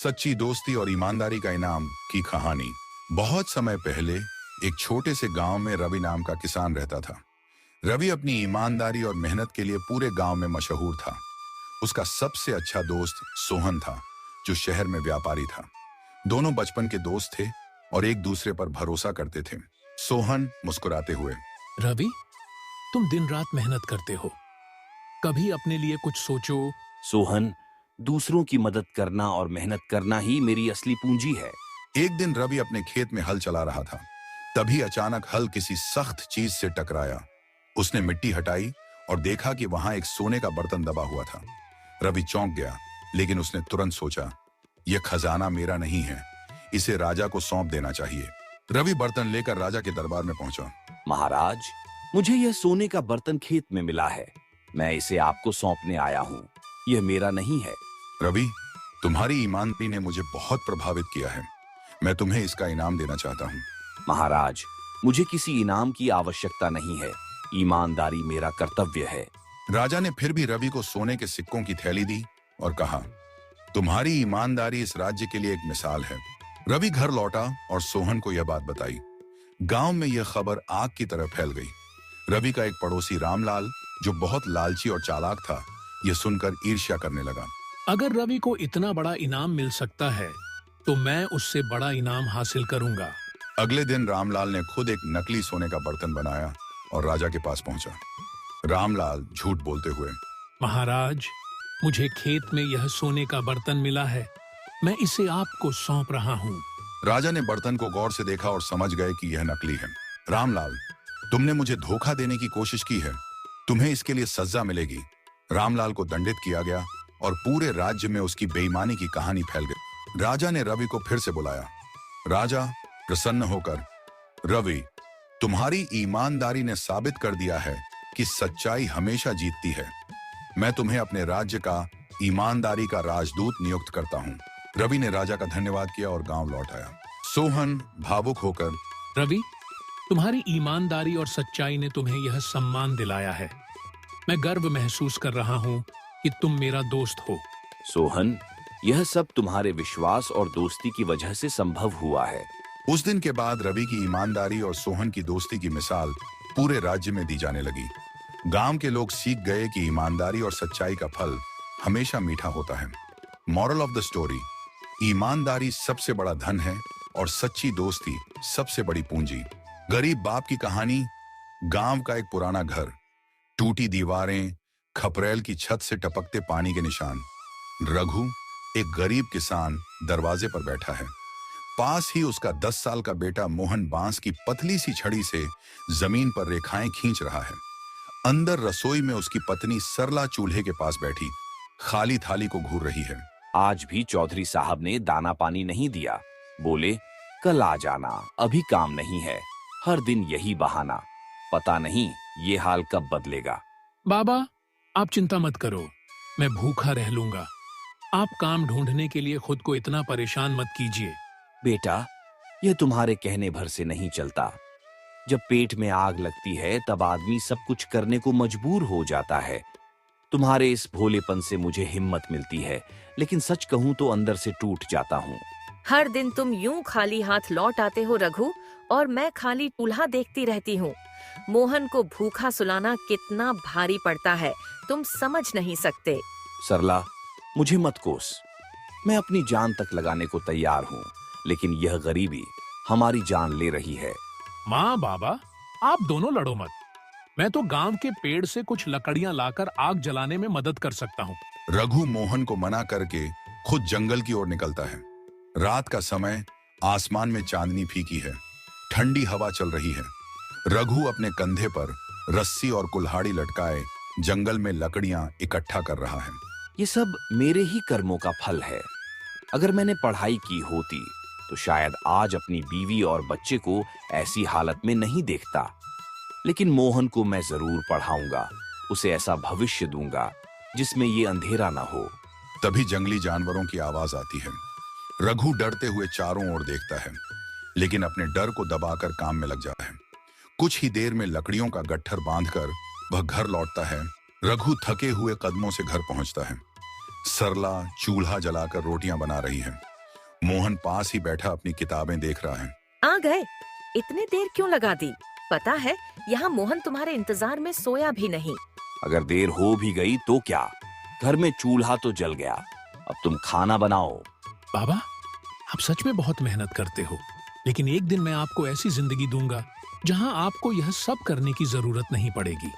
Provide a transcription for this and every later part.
सच्ची दोस्ती और ईमानदारी का इनाम की कहानी। बहुत समय पहले एक छोटे से गांव में रवि नाम का किसान रहता था। रवि अपनी ईमानदारी और मेहनत के लिए पूरे गांव में मशहूर था। उसका सबसे अच्छा दोस्त सोहन था, जो शहर में व्यापारी था। दोनों बचपन के दोस्त थे और एक दूसरे पर भरोसा करते थे। सोहन मुस्कुराते हुए, रवि, तुम दिन रात मेहनत करते हो, कभी अपने लिए कुछ सोचो। सोहन, दूसरों की मदद करना और मेहनत करना ही मेरी असली पूंजी है। एक दिन रवि अपने खेत में हल चला रहा था। तभी अचानक हल किसी सख्त चीज से टकराया। उसने मिट्टी हटाई और देखा कि वहां एक सोने का बर्तन दबा हुआ था। रवि चौंक गया, लेकिन उसने तुरंत सोचा, यह खजाना मेरा नहीं है, इसे राजा को सौंप देना चाहिए। रवि बर्तन लेकर राजा के दरबार में पहुंचा। महाराज, मुझे यह सोने का बर्तन खेत में मिला है। मैं इसे आपको सौंपने आया हूँ। यह मेरा नहीं है। रवि, तुम्हारी ईमानदारी ने मुझे बहुत प्रभावित किया है। मैं तुम्हें इसका इनाम देना चाहता हूँ। महाराज, मुझे किसी इनाम की आवश्यकता नहीं है। ईमानदारी मेरा कर्तव्य है। राजा ने फिर भी रवि को सोने के सिक्कों की थैली दी और कहा, तुम्हारी ईमानदारी इस राज्य के लिए एक मिसाल है। रवि घर लौटा और सोहन को यह बात बताई। गांव में यह खबर आग की तरह फैल गई। रवि का एक पड़ोसी रामलाल, जो बहुत लालची और चालाक था, यह सुनकर ईर्ष्या करने लगा। अगर रवि को इतना बड़ा इनाम मिल सकता है, तो मैं उससे बड़ा इनाम हासिल करूंगा। अगले दिन रामलाल ने खुद एक नकली सोने का बर्तन बनाया और राजा के पास पहुंचा। रामलाल झूठ बोलते हुए, महाराज, मुझे खेत में यह सोने का बर्तन मिला है, मैं इसे आपको सौंप रहा हूँ। राजा ने बर्तन को गौर से देखा और समझ गए कि यह नकली है। रामलाल, तुमने मुझे धोखा देने की कोशिश की है, तुम्हें इसके लिए सजा मिलेगी। रामलाल को दंडित किया गया और पूरे राज्य में उसकी बेईमानी की कहानी फैल गई। राजा ने रवि को फिर से बुलाया। राजा प्रसन्न होकर, रवि, तुम्हारी ईमानदारी ने साबित कर दिया है कि सच्चाई हमेशा जीतती है। मैं तुम्हें अपने राज्य का ईमानदारी का राजदूत नियुक्त करता हूँ। रवि ने राजा का धन्यवाद किया और गांव लौट आया। सोहन भावुक होकर, रवि, तुम्हारी ईमानदारी और सच्चाई ने तुम्हें यह सम्मान दिलाया है। मैं गर्व महसूस कर रहा हूँ कि तुम मेरा दोस्त हो। सोहन, यह सब तुम्हारे विश्वास और दोस्ती की वजह से संभव हुआ है। उस दिन के बाद रवि की ईमानदारी और सोहन की दोस्ती की मिसाल पूरे राज्य में दी जाने लगी। गांव के लोग सीख गए कि ईमानदारी और सच्चाई का फल हमेशा मीठा होता है। मॉरल ऑफ द स्टोरी, ईमानदारी सबसे बड़ा धन है और सच्ची दोस्ती सबसे बड़ी पूंजी। गरीब बाप की कहानी। गांव का एक पुराना घर, टूटी दीवारें, खपरेल की छत से टपकते पानी के निशान। रघु, एक गरीब किसान, दरवाजे पर बैठा है। पास ही उसका 10 साल का बेटा मोहन बांस की पतली सी छड़ी से जमीन पर रेखाएं खींच रहा है। अंदर रसोई में उसकी पत्नी सरला चूल्हे के पास बैठी खाली थाली को घूर रही है। आज भी चौधरी साहब ने दाना पानी नहीं दिया। बोले, कल आ जाना, अभी काम नहीं है। हर दिन यही बहाना। पता नहीं ये हाल कब बदलेगा। बाबा, आप चिंता मत करो, मैं भूखा रह लूंगा। आप काम ढूंढने के लिए खुद को इतना परेशान मत कीजिए। बेटा, यह तुम्हारे कहने भर से नहीं चलता। जब पेट में आग लगती है, तब आदमी सब कुछ करने को मजबूर हो जाता है। तुम्हारे इस भोलेपन से मुझे हिम्मत मिलती है, लेकिन सच कहूं तो अंदर से टूट जाता हूँ। हर दिन तुम यूं खाली हाथ लौट आते हो रघु, और मैं खाली चूल्हा देखती रहती हूँ। मोहन को भूखा सुलाना कितना भारी पड़ता है, तुम समझ नहीं सकते। सरला, मुझे मत कोस। मैं अपनी जान तक लगाने को तैयार हूँ, लेकिन यह गरीबी हमारी जान ले रही है। माँ बाबा, आप दोनों लड़ो मत। मैं तो गांव के पेड़ से कुछ लकड़ियां लाकर आग जलाने में मदद कर सकता हूँ। रघु मोहन को मना करके खुद जंगल की ओर निकलता है। रात का समय, आसमान में चांदनी फीकी है, ठंडी हवा चल रही है। रघु अपने कंधे पर रस्सी और कुल्हाड़ी लटकाए जंगल में लकड़ियां इकट्ठा कर रहा है। ये सब मेरे ही कर्मों का फल है। अगर मैंने पढ़ाई की होती तो शायद आज अपनी बीवी और बच्चे को ऐसी हालत में नहीं देखता। लेकिन मोहन को मैं जरूर पढ़ाऊंगा, उसे ऐसा भविष्य दूंगा जिसमें ये अंधेरा ना हो। तभी जंगली जानवरों की आवाज आती है। रघु डरते हुए चारों ओर देखता है, लेकिन अपने डर को दबाकर काम में लग जाता है। कुछ ही देर में लकड़ियों का गट्ठर बांधकर वह घर लौटता है। रघु थके हुए कदमों से घर पहुंचता है। सरला चूल्हा जलाकर रोटियां बना रही है। मोहन पास ही बैठा अपनी किताबें देख रहा है। आ गए। इतने देर क्यों लगा दी? पता है यहाँ मोहन तुम्हारे इंतजार में सोया भी नहीं। अगर देर हो भी गई तो क्या, घर में चूल्हा तो जल गया। अब तुम खाना बनाओ। बाबा, आप सच में बहुत मेहनत करते हो, लेकिन एक दिन मैं आपको ऐसी जिंदगी दूंगा जहां आपको यह सब करने की जरूरत नहीं पड़ेगी।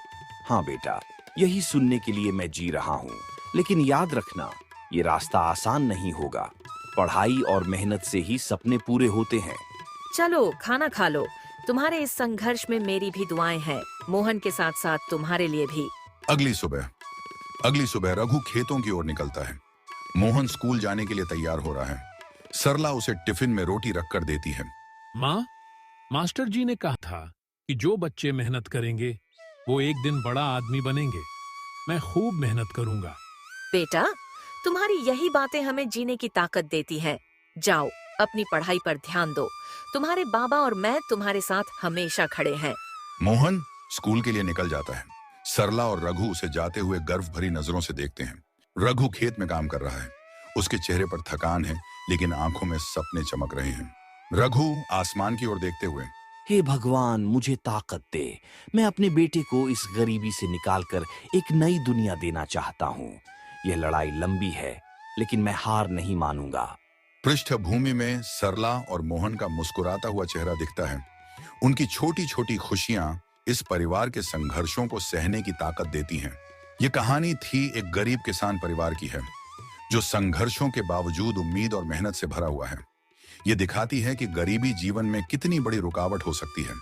हाँ बेटा, यही सुनने के लिए मैं जी रहा हूँ। लेकिन याद रखना, ये रास्ता आसान नहीं होगा। पढ़ाई और मेहनत से ही सपने पूरे होते हैं। चलो खाना खा लो। तुम्हारे इस संघर्ष में मेरी भी दुआएं हैं, मोहन के साथ साथ तुम्हारे लिए भी। अगली सुबह रघु खेतों की ओर निकलता है। मोहन स्कूल जाने के लिए तैयार हो रहा है। सरला उसे टिफिन में रोटी रखकर देती है। माँ, मास्टर जी ने कहा था कि जो बच्चे मेहनत करेंगे वो एक दिन बड़ा आदमी बनेंगे। मैं खूब मेहनत करूंगा। बेटा, तुम्हारी यही बातें हमें जीने की ताकत देती हैं। जाओ, अपनी पढ़ाई पर ध्यान दो। तुम्हारे बाबा और मैं तुम्हारे साथ हमेशा खड़े हैं। मोहन स्कूल के लिए निकल जाता है। सरला और रघु उसे जाते हुए गर्व भरी नजरों से देखते हैं। रघु खेत में काम कर रहा है। उसके चेहरे पर थकान है, लेकिन आंखों में सपने चमक रहे हैं। रघु आसमान की ओर देखते हुए, हे भगवान, मुझे ताकत दे। मैं अपने बेटे को इस गरीबी से निकालकर एक नई दुनिया देना चाहता हूँ। यह लड़ाई लंबी है, लेकिन मैं हार नहीं मानूंगा। पृष्ठभूमि में सरला और मोहन का मुस्कुराता हुआ चेहरा दिखता है। उनकी छोटी छोटी खुशियां इस परिवार के संघर्षों को सहने की ताकत देती हैं। ये कहानी थी एक गरीब किसान परिवार की है, जो संघर्षों के बावजूद उम्मीद और मेहनत से भरा हुआ है। ये दिखाती है कि गरीबी जीवन में कितनी बड़ी रुकावट हो सकती है,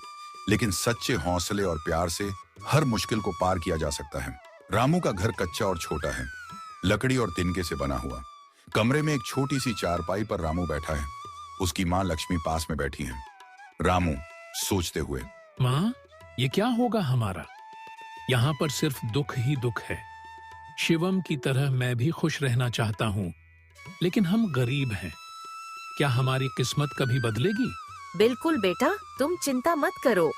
लेकिन सच्चे हौसले और प्यार से हर मुश्किल को पार किया जा सकता है। रामू का घर कच्चा और छोटा है, लकड़ी और तिनके से बना हुआ। कमरे में एक छोटी सी चारपाई पर रामू बैठा है। उसकी माँ लक्ष्मी पास में बैठी है। रामू सोचते हुए, माँ, ये क्या होगा हमारा? यहाँ पर सिर्फ दुख ही दुख है। शिवम की तरह मैं भी खुश रहना चाहता हूँ, लेकिन हम गरीब हैं। क्या हमारी किस्मत कभी बदलेगी? बिल्कुल बेटा, तुम चिंता मत करो।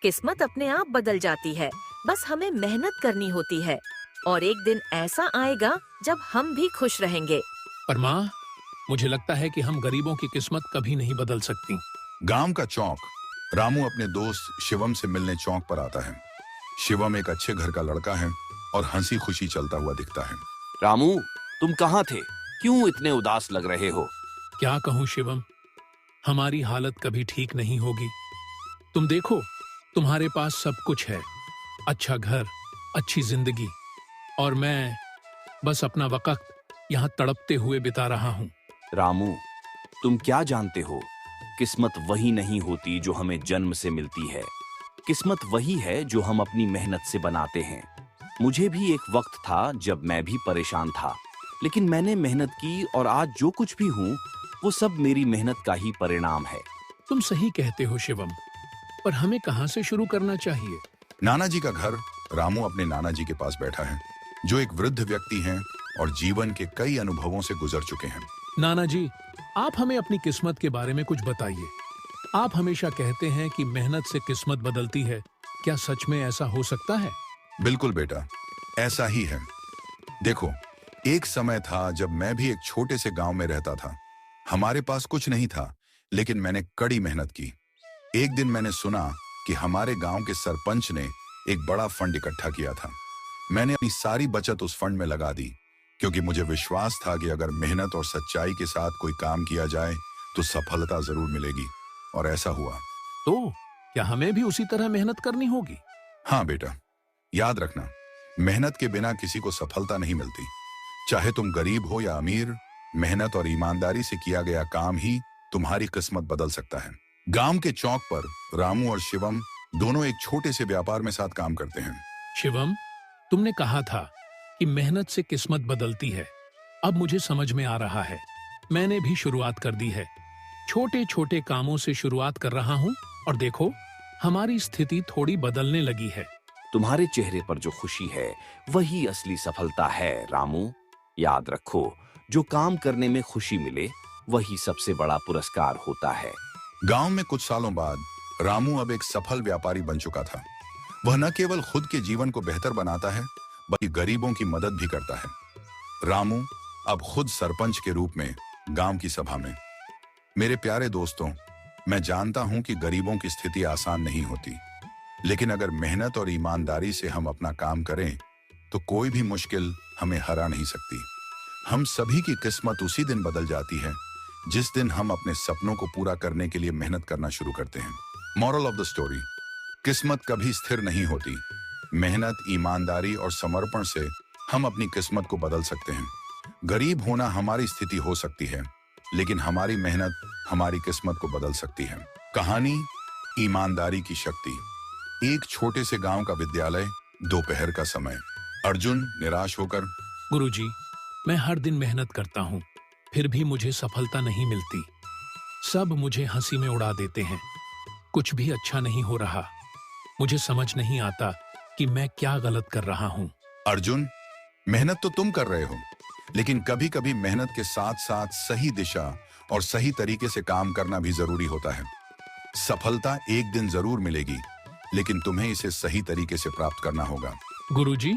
किस्मत अपने आप बदल जाती है, बस हमें मेहनत करनी होती है। और एक दिन ऐसा आएगा जब हम भी खुश रहेंगे। पर माँ, मुझे लगता है कि हम गरीबों की किस्मत कभी नहीं बदल सकती। गांव का चौक। रामू अपने दोस्त शिवम से मिलने चौक पर आता है। शिवम एक अच्छे घर का लड़का है और हंसी खुशी चलता हुआ दिखता है। रामू, तुम कहाँ थे? क्यों इतने उदास लग रहे हो? क्या कहूँ शिवम, हमारी हालत कभी ठीक नहीं होगी। तुम देखो, तुम्हारे पास सब कुछ है, अच्छा घर, अच्छी जिंदगी, और मैं बस अपना वक्त यहाँ तड़पते हुए बिता रहा हूँ। रामू, तुम क्या जानते हो? किस्मत वही नहीं होती जो हमें जन्म से मिलती है। किस्मत वही है जो हम अपनी मेहनत से बनाते हैं। मुझे भी एक वक्त था जब मैं भी परेशान था, लेकिन मैंने मेहनत की और आज जो कुछ भी हूँ वो सब मेरी मेहनत का ही परिणाम है। तुम सही कहते हो शिवम, पर हमें कहाँ से शुरू करना चाहिए? नाना जी का घर। रामू अपने नाना जी के पास बैठा है, जो एक वृद्ध व्यक्ति हैं और जीवन के कई अनुभवों से गुजर चुके हैं। नाना जी, आप हमें अपनी किस्मत के बारे में कुछ बताइए। आप हमेशा कहते हैं कि मेहनत से किस्मत बदलती है। क्या सच में ऐसा हो सकता है? बिल्कुल बेटा, ऐसा ही है। देखो, एक समय था जब मैं भी एक छोटे से गांव में रहता था। हमारे पास कुछ नहीं था, लेकिन मैंने कड़ी मेहनत की। एक दिन मैंने सुना कि हमारे गांव के सरपंच ने एक बड़ा फंड इकट्ठा किया था। मैंने अपनी सारी बचत उस फंड में लगा दी, क्योंकि मुझे विश्वास था कि अगर मेहनत और सच्चाई के साथ कोई काम किया जाए तो सफलता जरूर मिलेगी। और ऐसा हुआ। तो क्या हमें भी उसी तरह मेहनत करनी होगी? हाँ बेटा, याद रखना, मेहनत के बिना किसी को सफलता नहीं मिलती। चाहे तुम गरीब हो या अमीर, मेहनत और ईमानदारी से किया गया काम ही तुम्हारी किस्मत बदल सकता है। गांव के चौक पर रामू और शिवम दोनों एक छोटे से व्यापार में साथ काम करते हैं। शिवम, तुमने कहा था कि मेहनत से किस्मत बदलती है। अब मुझे समझ में आ रहा है। मैंने भी शुरुआत कर दी है। छोटे छोटे कामों से शुरुआत कर रहा हूँ और देखो, हमारी स्थिति थोड़ी बदलने लगी है। तुम्हारे चेहरे पर जो खुशी है वही असली सफलता है रामू। याद रखो, जो काम करने में खुशी मिले वही सबसे बड़ा पुरस्कार होता है। गांव में कुछ सालों बाद रामू अब एक सफल व्यापारी बन चुका था। वह न केवल खुद के जीवन को बेहतर बनाता है, बल्कि गरीबों की मदद भी करता है। रामू अब खुद सरपंच के रूप में गांव की सभा में मेरे प्यारे दोस्तों, मैं जानता हूं कि गरीबों की स्थिति आसान नहीं होती, लेकिन अगर मेहनत और ईमानदारी से हम अपना काम करें तो कोई भी मुश्किल हमें हरा नहीं सकती। हम सभी की किस्मत उसी दिन बदल जाती है जिस दिन हम अपने सपनों को पूरा करने के लिए मेहनत करना शुरू करते हैं। मॉरल ऑफ द स्टोरी, किस्मत कभी स्थिर नहीं होती। मेहनत, ईमानदारी और समर्पण से हम अपनी किस्मत को बदल सकते हैं। गरीब होना हमारी स्थिति हो सकती है, लेकिन हमारी मेहनत हमारी किस्मत को बदल सकती है। कहानी ईमानदारी की शक्ति। एक छोटे से गांव का विद्यालय, दोपहर का समय। अर्जुन निराश होकर, गुरुजी, मैं हर दिन मेहनत करता हूँ, फिर भी मुझे सफलता नहीं मिलती। सब मुझे हंसी में उड़ा देते हैं। कुछ भी अच्छा नहीं हो रहा। मुझे समझ नहीं आता कि मैं क्या गलत कर रहा हूँ। अर्जुन, मेहनत तो तुम कर रहे हो, लेकिन कभी कभी मेहनत के साथ साथ सही दिशा और सही तरीके से काम करना भी जरूरी होता है। सफलता एक दिन जरूर मिलेगी, लेकिन तुम्हें इसे सही तरीके से प्राप्त करना होगा। गुरुजी,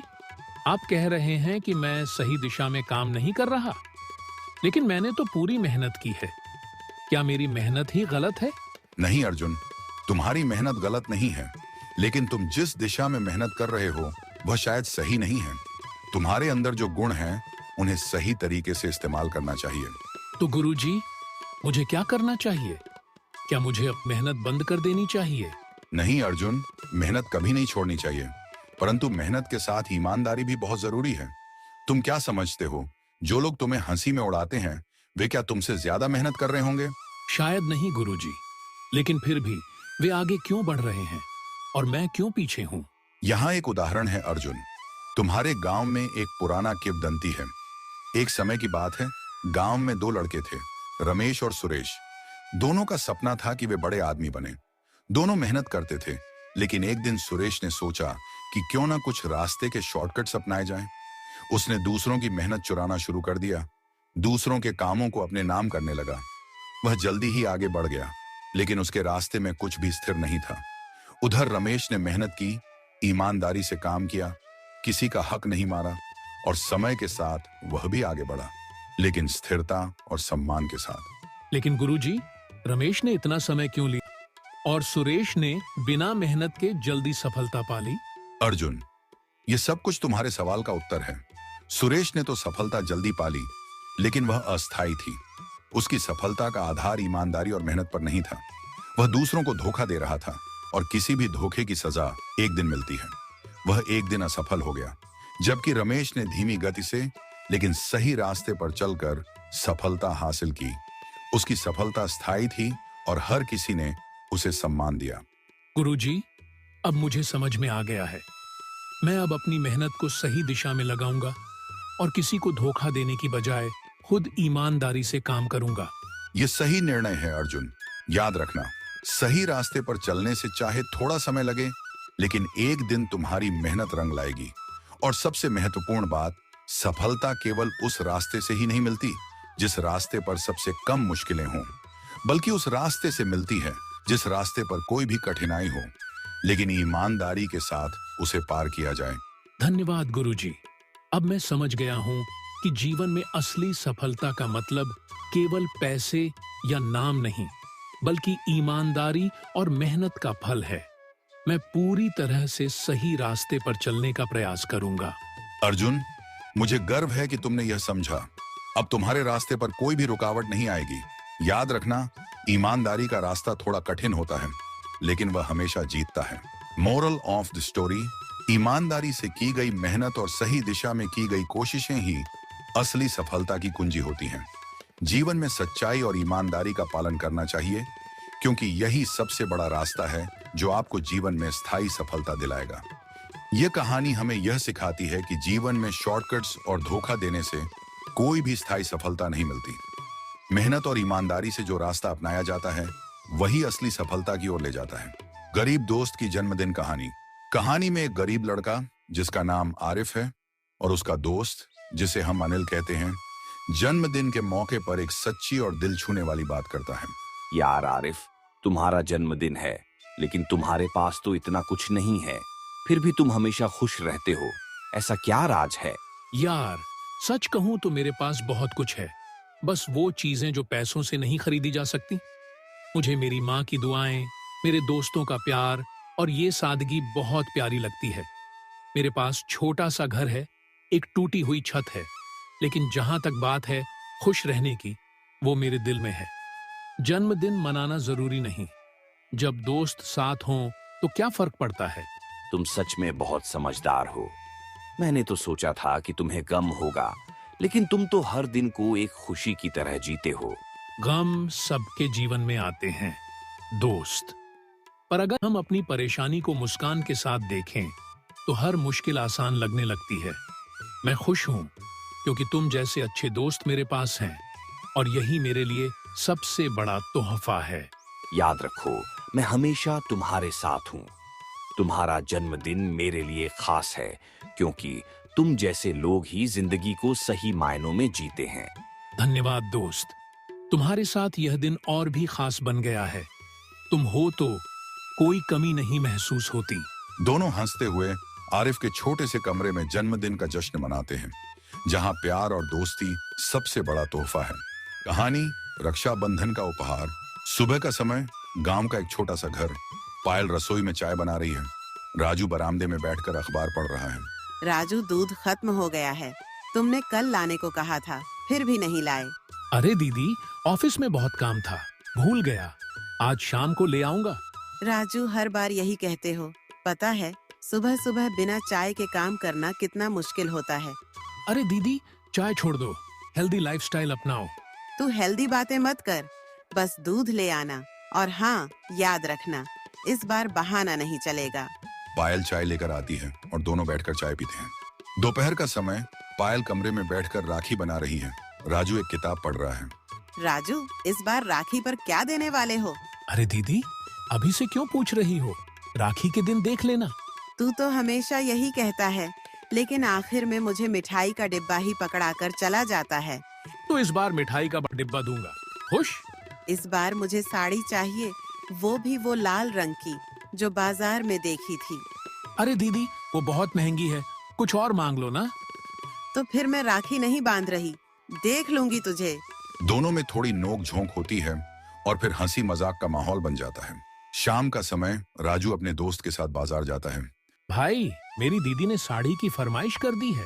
आप कह रहे हैं कि मैं सही दिशा में काम नहीं कर रहा, लेकिन मैंने तो पूरी मेहनत की है। क्या मेरी मेहनत ही गलत है? नहीं अर्जुन, तुम्हारी मेहनत गलत नहीं है, लेकिन तुम जिस दिशा में मेहनत कर रहे हो वह शायद सही नहीं है। तुम्हारे अंदर जो गुण हैं उन्हें सही तरीके से इस्तेमाल करना चाहिए। तो गुरुजी, मुझे क्या करना चाहिए? क्या मुझे अब मेहनत बंद कर देनी चाहिए? नहीं अर्जुन, मेहनत कभी नहीं छोड़नी चाहिए, परंतु मेहनत के साथ ईमानदारी भी बहुत जरूरी है। तुम क्या समझते हो, जो लोग तुम्हें हंसी में उड़ाते हैं वे क्या तुमसे ज्यादा मेहनत कर रहे होंगे? शायद नहीं गुरुजी, लेकिन फिर भी वे आगे क्यों बढ़ रहे हैं और मैं क्यों पीछे हूँ? यहाँ एक उदाहरण है अर्जुन। तुम्हारे गांव में एक पुराना किंवदंती है। एक समय की बात है, गांव में दो लड़के थे, रमेश और सुरेश। दोनों का सपना था कि वे बड़े आदमी बने। दोनों मेहनत करते थे, लेकिन एक दिन सुरेश ने सोचा कि क्यों ना कुछ रास्ते के शॉर्टकट्स अपनाए जाएं। उसने दूसरों की मेहनत चुराना शुरू कर दिया, दूसरों के कामों को अपने नाम करने लगा। वह जल्दी ही आगे बढ़ गया, लेकिन उसके रास्ते में कुछ भी स्थिर नहीं था। उधर रमेश ने मेहनत की, ईमानदारी से काम किया, किसी का हक नहीं मारा और समय के साथ वह भी आगे बढ़ा, लेकिन स्थिरता और सम्मान के साथ। लेकिन गुरुजी, रमेश ने इतना समय क्यों लिया और सुरेश ने बिना मेहनत के जल्दी सफलता पा ली? अर्जुन, ये सब कुछ तुम्हारे सवाल का उत्तर है। सुरेश ने तो सफलता जल्दी पाली, लेकिन वह अस्थायी थी। उसकी सफलता का आधार ईमानदारी और मेहनत पर नहीं था। वह दूसरों को धोखा दे रहा था और किसी भी धोखे की सजा एक दिन मिलती है। वह एक दिन असफल हो गया, जबकि रमेश ने धीमी गति से लेकिन सही रास्ते पर चलकर सफलता हासिल की। उसकी सफलता स्थायी थी और हर किसी ने उसे सम्मान दिया। गुरुजी, अब मुझे समझ में आ गया है। मैं अब अपनी मेहनत को सही दिशा में लगाऊंगा और किसी को धोखा देने की बजाय खुद ईमानदारी से काम करूंगा। यह सही निर्णय है अर्जुन। याद रखना, सही रास्ते पर चलने से चाहे थोड़ा समय लगे, लेकिन एक दिन तुम्हारी मेहनत रंग लाएगी। और सबसे महत्वपूर्ण बात, सफलता केवल उस रास्ते से ही नहीं मिलती जिस रास्ते पर सबसे कम मुश्किलें हों, बल्कि उस रास्ते से मिलती है जिस रास्ते पर कोई भी कठिनाई हो, लेकिन ईमानदारी के साथ उसे पार किया जाए। धन्यवाद गुरुजी। अब मैं समझ गया हूँ कि जीवन में असली सफलता का मतलब केवल पैसे या नाम नहीं, बल्कि ईमानदारी और मेहनत का फल है। मैं पूरी तरह से सही रास्ते पर चलने का प्रयास करूंगा। अर्जुन, मुझे गर्व है कि तुमने यह समझा। अब तुम्हारे रास्ते पर कोई भी रुकावट नहीं आएगी। याद रखना, ईमानदारी का रास्ता थोड़ा कठिन होता है, लेकिन वह हमेशा जीतता है। मोरल ऑफ द स्टोरी, ईमानदारी से की गई मेहनत और सही दिशा में की गई कोशिशें ही असली सफलता की कुंजी होती हैं। जीवन में सच्चाई और ईमानदारी का पालन करना चाहिए, क्योंकि यही सबसे बड़ा रास्ता है जो आपको जीवन में स्थायी सफलता दिलाएगा। यह कहानी हमें यह सिखाती है कि जीवन में शॉर्टकट्स और धोखा देने से कोई भी स्थायी सफलता नहीं मिलती। मेहनत और ईमानदारी से जो रास्ता अपनाया जाता है, वही असली सफलता की ओर ले जाता है। गरीब दोस्त की जन्मदिन कहानी। कहानी में एक गरीब लड़का जिसका नाम आरिफ है और उसका दोस्त जिसे हम अनिल कहते हैं, जन्मदिन के मौके पर एक सच्ची और दिल छूने वाली बात करता है। यार आरिफ, तुम्हारा जन्मदिन है, लेकिन तुम्हारे पास तो इतना कुछ नहीं है, फिर भी तुम हमेशा खुश रहते हो। ऐसा क्या राज है? यार, सच कहूं तो मेरे पास बहुत कुछ है, बस वो चीजें जो पैसों से नहीं खरीदी जा सकती। मुझे मेरी माँ की दुआएं, मेरे दोस्तों का प्यार और ये सादगी बहुत प्यारी लगती है। मेरे पास छोटा सा घर है, एक टूटी हुई छत है, लेकिन जहां तक बात है खुश रहने की, वो मेरे दिल में है। जन्मदिन मनाना जरूरी नहीं, जब दोस्त साथ हों तो क्या फर्क पड़ता है। तुम सच में बहुत समझदार हो। मैंने तो सोचा था कि तुम्हें गम होगा, लेकिन तुम तो हर दिन को एक खुशी की तरह जीते हो। गम सबके जीवन में आते हैं दोस्त, पर अगर हम अपनी परेशानी को मुस्कान के साथ देखें तो हर मुश्किल आसान लगने लगती है। मैं खुश हूं क्योंकि तुम जैसे अच्छे दोस्त मेरे पास हैं, और यही मेरे लिए सबसे बड़ा तोहफा है। याद रखो, मैं हमेशा तुम्हारे साथ हूँ। तुम्हारा जन्मदिन मेरे लिए खास है क्योंकि तुम जैसे लोग ही जिंदगी को सही मायनों में जीते हैं। धन्यवाद दोस्त, तुम्हारे साथ यह दिन और भी खास बन गया है। तुम हो तो कोई कमी नहीं महसूस होती। दोनों हंसते हुए आरिफ के छोटे से कमरे में जन्मदिन का जश्न मनाते हैं, जहां प्यार और दोस्ती सबसे बड़ा तोहफा है। कहानी रक्षाबंधन का उपहार। सुबह का समय, गांव का एक छोटा सा घर। पायल रसोई में चाय बना रही है। राजू बरामदे में बैठकर अखबार पढ़ रहा है। राजू, दूध खत्म हो गया है। तुमने कल लाने को कहा था, फिर भी नहीं लाए। अरे दीदी, ऑफिस में बहुत काम था, भूल गया। आज शाम को ले आऊंगा। राजू, हर बार यही कहते हो। पता है, सुबह सुबह बिना चाय के काम करना कितना मुश्किल होता है। अरे दीदी, चाय छोड़ दो, हेल्दी लाइफस्टाइल अपनाओ। तू हेल्दी बातें मत कर, बस दूध ले आना। और हाँ, याद रखना, इस बार बहाना नहीं चलेगा। पायल चाय लेकर आती है और दोनों बैठकर चाय पीते हैं। दोपहर का समय, पायल कमरे में बैठकर राखी बना रही है। राजू एक किताब पढ़ रहा है। राजू, इस बार राखी पर क्या देने वाले हो? अरे दीदी, अभी से क्यों पूछ रही हो? राखी के दिन देख लेना। तू तो हमेशा यही कहता है, लेकिन आखिर में मुझे मिठाई का डिब्बा ही पकड़ाकर चला जाता है। तो इस बार मिठाई का डिब्बा दूंगा। खुश? इस बार मुझे साड़ी चाहिए, वो भी वो लाल रंग की जो बाजार में देखी थी। अरे दीदी, वो बहुत महंगी है, कुछ और मांग लो ना। तो फिर मैं राखी नहीं बांध रही, देख लूंगी तुझे। दोनों में थोड़ी नोक झोंक होती है और फिर हंसी मजाक का माहौल बन जाता है। शाम का समय, राजू अपने दोस्त के साथ बाजार जाता है। भाई, मेरी दीदी ने साड़ी की फरमाइश कर दी है,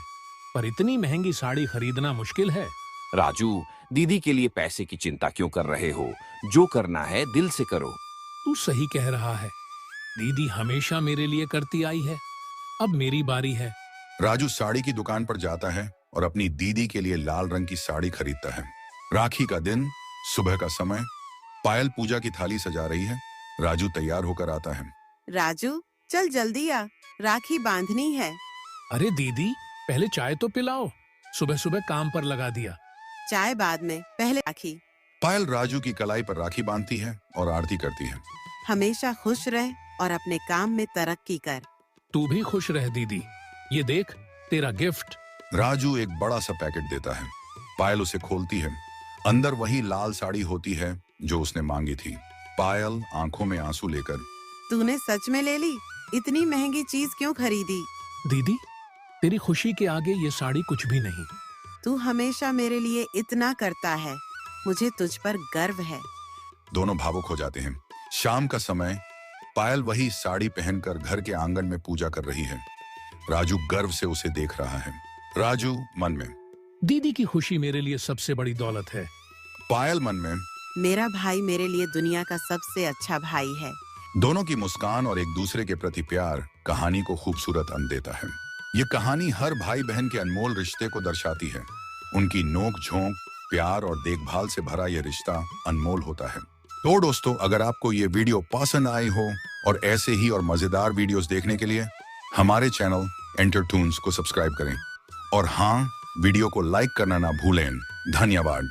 पर इतनी महंगी साड़ी खरीदना मुश्किल है। राजू, दीदी के लिए पैसे की चिंता क्यों कर रहे हो? जो करना है दिल से करो। तू सही कह रहा है, दीदी हमेशा मेरे लिए करती आई है, अब मेरी बारी है। राजू साड़ी की दुकान पर जाता है और अपनी दीदी के लिए लाल रंग की साड़ी खरीदता है। राखी का दिन, सुबह का समय। पायल पूजा की थाली सजा रही है। राजू तैयार होकर आता है। राजू, चल जल्दी आ, राखी बांधनी है। अरे दीदी, पहले चाय तो पिलाओ, सुबह सुबह काम पर लगा दिया। चाय बाद में, पहले राखी। पायल राजू की कलाई पर राखी बांधती है और आरती करती है। हमेशा खुश रह और अपने काम में तरक्की कर। तू भी खुश रह दीदी, ये देख तेरा गिफ्ट। राजू एक बड़ा सा पैकेट देता है। पायल उसे खोलती है। अंदर वही लाल साड़ी होती है जो उसने मांगी थी। पायल आंखों में आंसू लेकर, तूने सच में ले ली? इतनी महंगी चीज क्यों खरीदी? दीदी, तेरी खुशी के आगे ये साड़ी कुछ भी नहीं। तू हमेशा मेरे लिए इतना करता है, मुझे तुझ पर गर्व है। दोनों भावुक हो जाते हैं। शाम का समय, पायल वही साड़ी पहनकर घर के आंगन में पूजा कर रही है। राजू गर्व से उसे देख रहा है। राजू मन में, दीदी की खुशी मेरे लिए सबसे बड़ी दौलत है। पायल मन में, मेरा भाई मेरे लिए दुनिया का सबसे अच्छा भाई है। दोनों की मुस्कान और एक दूसरे के प्रति प्यार कहानी को खूबसूरत अंत देता है। ये कहानी हर भाई बहन के अनमोल रिश्ते को दर्शाती है। उनकी नोक झोंक, प्यार और देखभाल से भरा यह रिश्ता अनमोल होता है। तो दोस्तों, अगर आपको ये वीडियो पसंद आई हो और ऐसे ही और मजेदार वीडियोस देखने के लिए हमारे चैनल एंटरटून्स को सब्सक्राइब करें। और हाँ, वीडियो को लाइक करना ना भूलें। धन्यवाद।